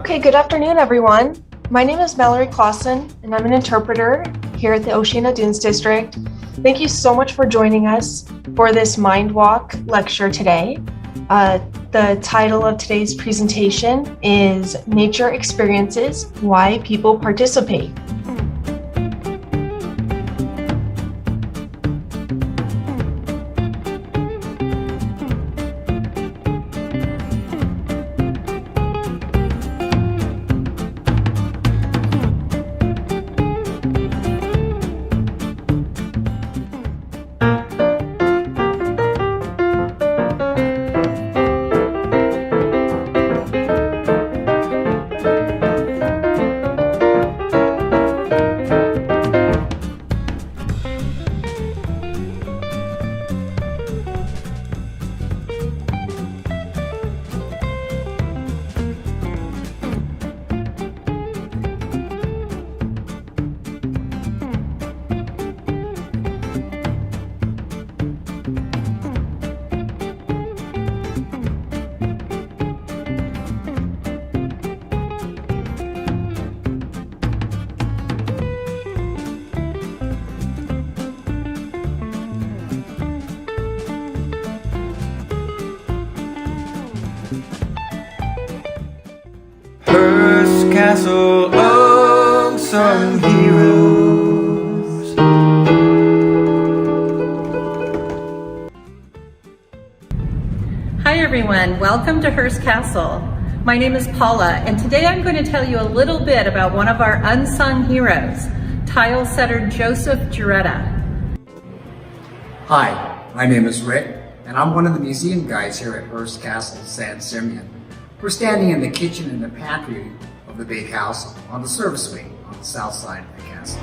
Okay, good afternoon, everyone. My name is Mallory Clausen, and I'm an interpreter here at the Oceana Dunes District. Thank you so much for joining us for this Mind Walk lecture today. The title of today's presentation is Nature Experiences, Why People Participate. Hearst Castle, unsung heroes. Hi everyone, welcome to Hearst Castle. My name is Paula, and today I'm going to tell you a little bit about one of our unsung heroes, tile setter Joseph Giretta. Hi, my name is Rick, and I'm one of the museum guides here at Hearst Castle, San Simeon. We're standing in the kitchen and the pantry of the big house on the service wing on the south side of the castle.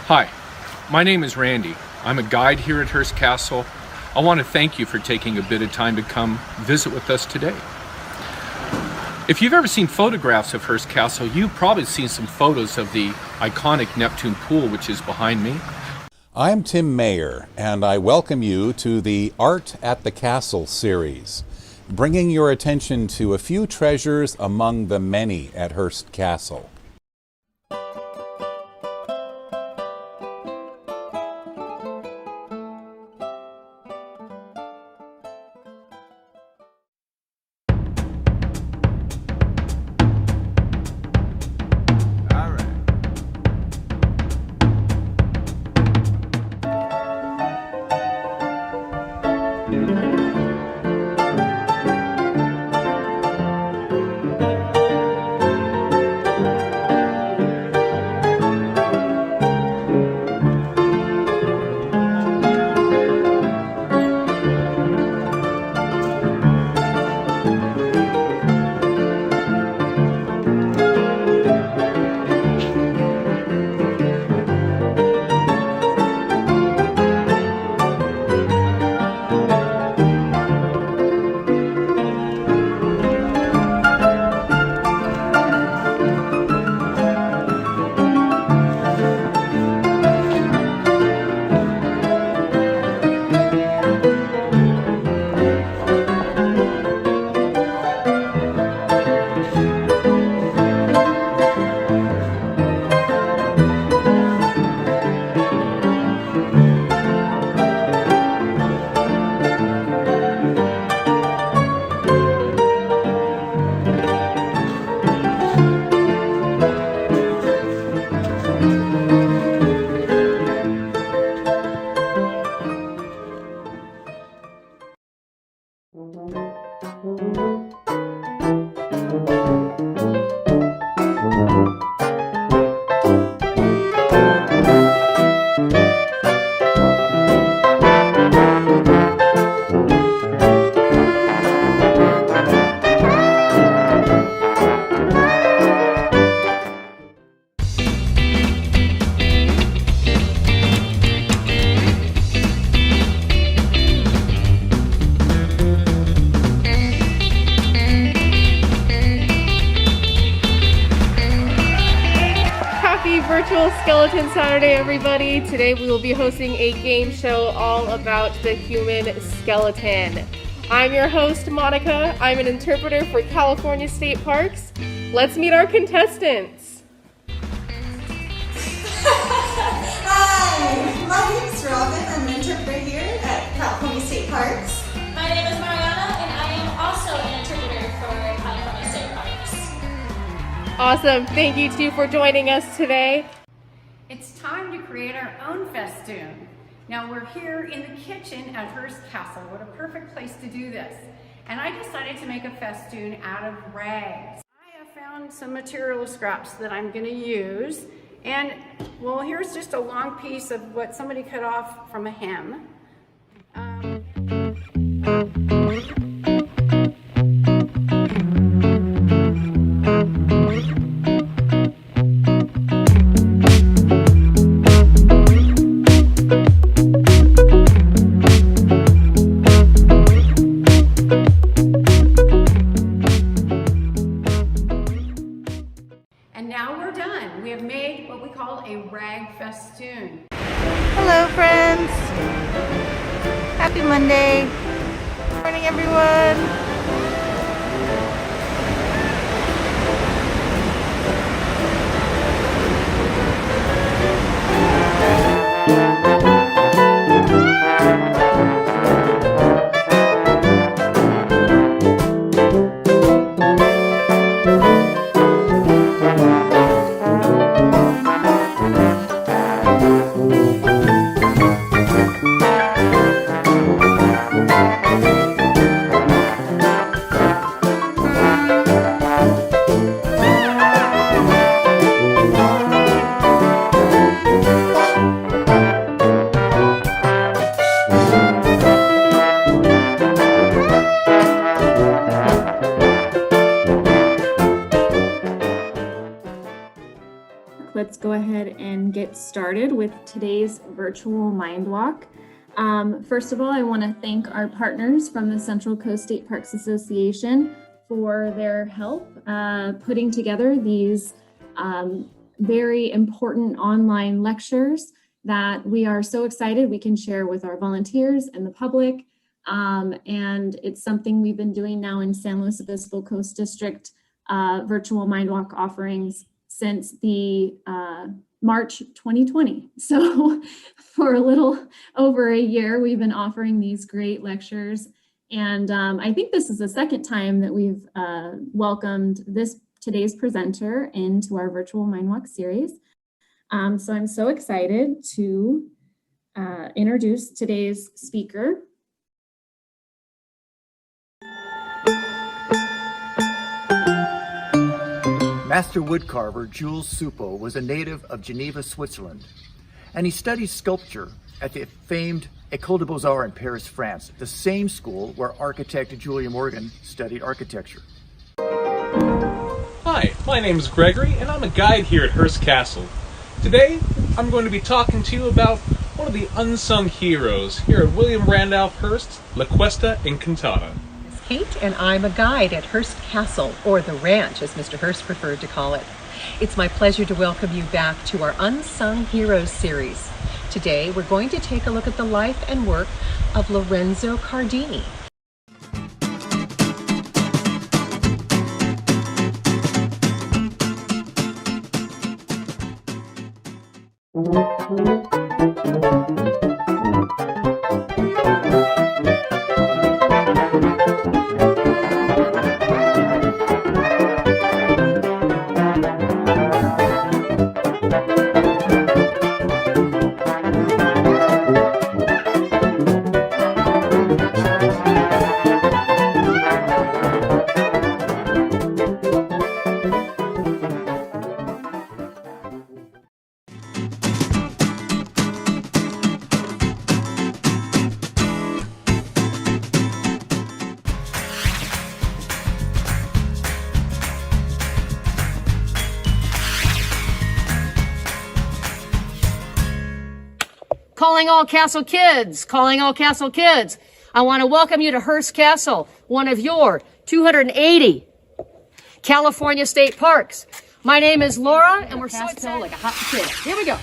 Hi, my name is Randy. I'm a guide here at Hearst Castle. I want to thank you for taking a bit of time to come visit with us today. If you've ever seen photographs of Hearst Castle, you've probably seen some photos of the iconic Neptune pool, which is behind me. I'm Tim Mayer, and I welcome you to the Art at the Castle series, bringing your attention to a few treasures among the many at Hearst Castle. Virtual Skeleton Saturday, everybody. Today we will be hosting a game show all about the human skeleton. I'm your host, Monica. I'm an interpreter for California State Parks. Let's meet our contestants. Hi, my name is Robin. I'm an interpreter here at California State Parks. My name is Mariana, and I am also an interpreter for California State Parks. Awesome. Thank you two for joining us today. It's time to create our own festoon. Now we're here in the kitchen at Hearst Castle. What a perfect place to do this. And I decided to make a festoon out of rags. I have found some material scraps that I'm going to use. And well, here's just a long piece of what somebody cut off from a hem. And now we're done. We have made what we call a rag festoon. Hello, friends. Happy Monday. Good morning, everyone. Let's go ahead and get started with today's virtual mind walk. First of all, I want to thank our partners from the Central Coast State Parks Association for their help putting together these very important online lectures that we are so excited we can share with our volunteers and the public. And it's something we've been doing now in San Luis Obispo Coast District virtual mind walk offerings since the March 2020. So for a little over a year, we've been offering these great lectures. And I think this is the second time that we've welcomed today's presenter into our virtual mind walk series. So I'm so excited to introduce today's speaker. Master woodcarver Jules Supo was a native of Geneva, Switzerland, and he studied sculpture at the famed École des Beaux-Arts in Paris, France, the same school where architect Julia Morgan studied architecture. Hi, my name is Gregory, and I'm a guide here at Hearst Castle. Today, I'm going to be talking to you about one of the unsung heroes here at William Randolph Hearst's La Cuesta Encantada. Kate, and I'm a guide at Hearst Castle, or the Ranch, as Mr. Hearst preferred to call it. It's my pleasure to welcome you back to our Unsung Heroes series. Today, we're going to take a look at the life and work of Lorenzo Cardini. Calling all Castle kids, calling all Castle kids. I want to welcome you to Hearst Castle, one of your 280 California state parks. My name is Laura, and we're so excited like a hot potato. Here we go.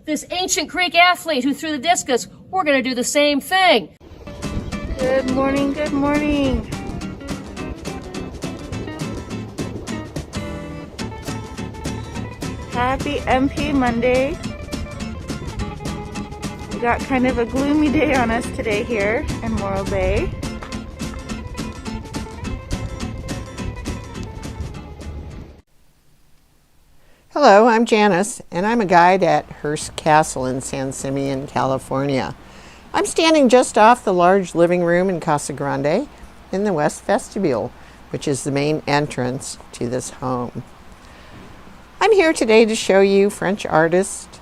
This ancient Greek athlete who threw the discus, we're going to do the same thing. Good morning, good morning. Happy MP Monday. We got kind of a gloomy day on us today here in Morro Bay. Hello, I'm Janice, and I'm a guide at Hearst Castle in San Simeon, California. I'm standing just off the large living room in Casa Grande in the west vestibule, which is the main entrance to this home. I'm here today to show you French artist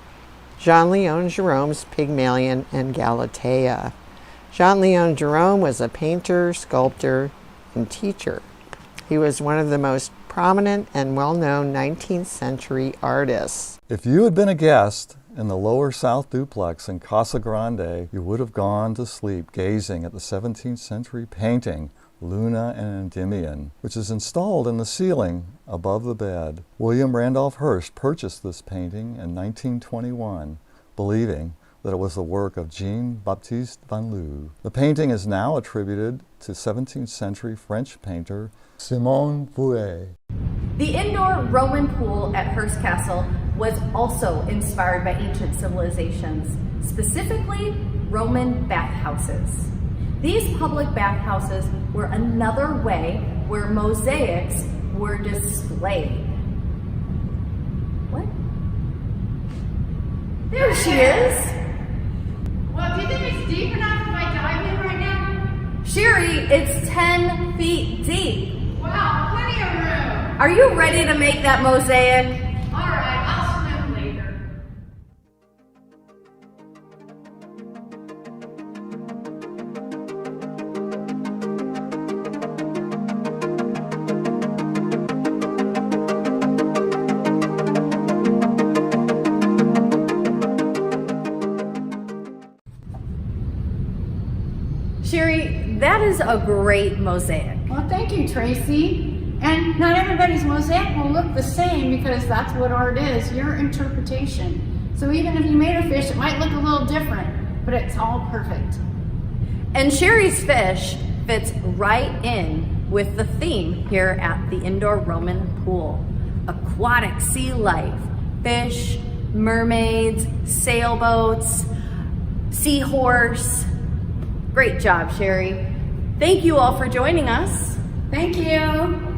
Jean-Léon Gérôme's Pygmalion and Galatea. Jean-Léon Gérôme was a painter, sculptor, and teacher. He was one of the most prominent and well-known 19th century artists. If you had been a guest in the lower south duplex in Casa Grande, you would have gone to sleep gazing at the 17th century painting Luna and Endymion, which is installed in the ceiling above the bed. William Randolph Hearst purchased this painting in 1921, believing that it was the work of Jean-Baptiste Van Loo. The painting is now attributed to 17th century French painter Simon Vouet. The indoor Roman pool at Hearst Castle was also inspired by ancient civilizations, specifically Roman bathhouses. These public bathhouses were another way where mosaics were displayed. What? There she is! Well, do you think it's deep enough if I dive in right now? Sherry, it's 10 feet deep. Wow, plenty of room. Are you ready to make that mosaic? All right, I'll swim later. Sherry, that is a great mosaic. Well, thank you, Tracy. And not everybody's mosaic will look the same because that's what art is, your interpretation. So even if you made a fish, it might look a little different, but it's all perfect. And Sherry's fish fits right in with the theme here at the indoor Roman pool. Aquatic sea life, fish, mermaids, sailboats, seahorse. Great job, Sherry. Thank you all for joining us. Thank you.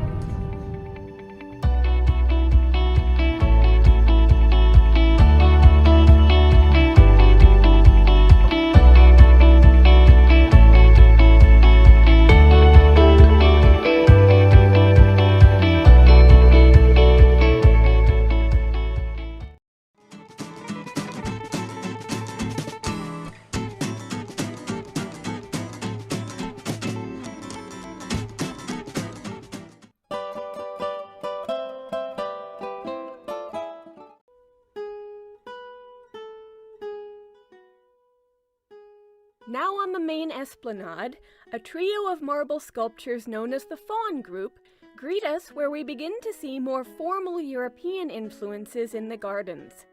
Now on the main esplanade, a trio of marble sculptures known as the Faun Group greet us where we begin to see more formal European influences in the gardens.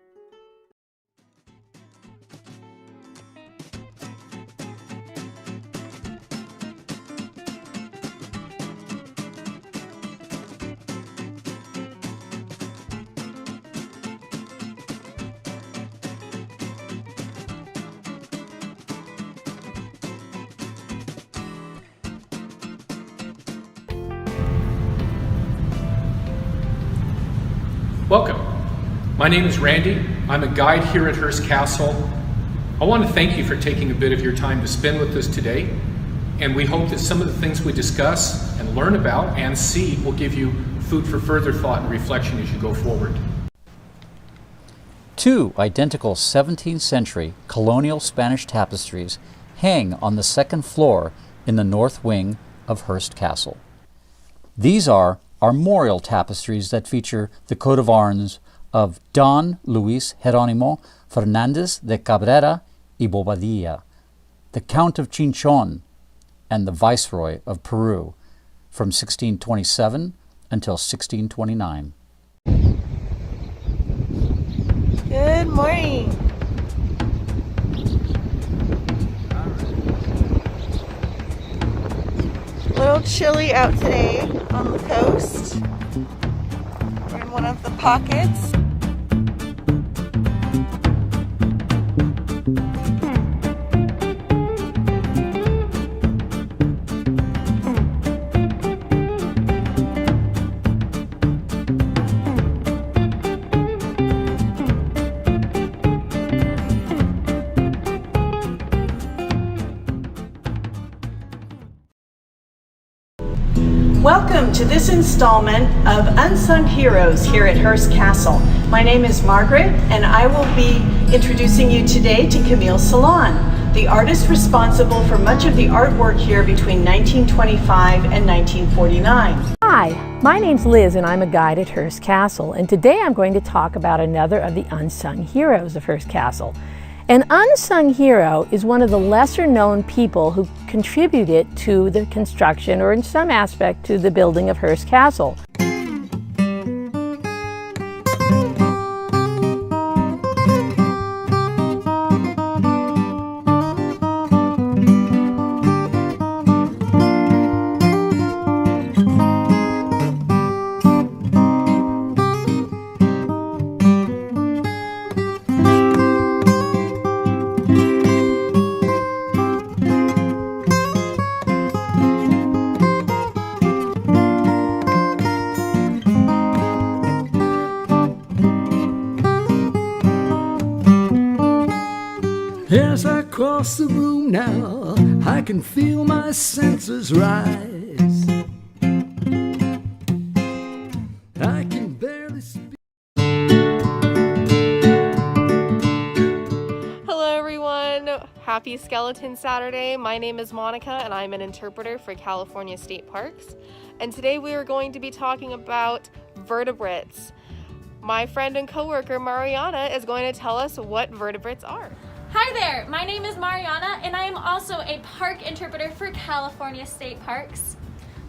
Welcome. My name is Randy. I'm a guide here at Hearst Castle. I want to thank you for taking a bit of your time to spend with us today, and we hope that some of the things we discuss and learn about and see will give you food for further thought and reflection as you go forward. Two identical 17th century colonial Spanish tapestries hang on the second floor in the north wing of Hearst Castle. These are armorial tapestries that feature the coat of arms of Don Luis Jerónimo Fernández de Cabrera y Bobadilla, the Count of Chinchon, and the Viceroy of Peru from 1627 until 1629. Good morning. A little chilly out today on the coast. We're in one of the pockets. Welcome to this installment of Unsung Heroes here at Hearst Castle. My name is Margaret, and I will be introducing you today to Camille Salon, the artist responsible for much of the artwork here between 1925 and 1949. Hi, my name's Liz, and I'm a guide at Hearst Castle, and today I'm going to talk about another of the unsung heroes of Hearst Castle. An unsung hero is one of the lesser known people who contributed to the construction, or in some aspect to the building of Hearst Castle. As I cross the room now, I can feel my senses rise. I can barely speak. Hello everyone, happy Skeleton Saturday. My name is Monica and I'm an interpreter for California State Parks. And today we are going to be talking about vertebrates. My friend and coworker Mariana is going to tell us what vertebrates are. Hi there, my name is Mariana and I am also a park interpreter for California State Parks.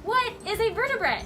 What is a vertebrate?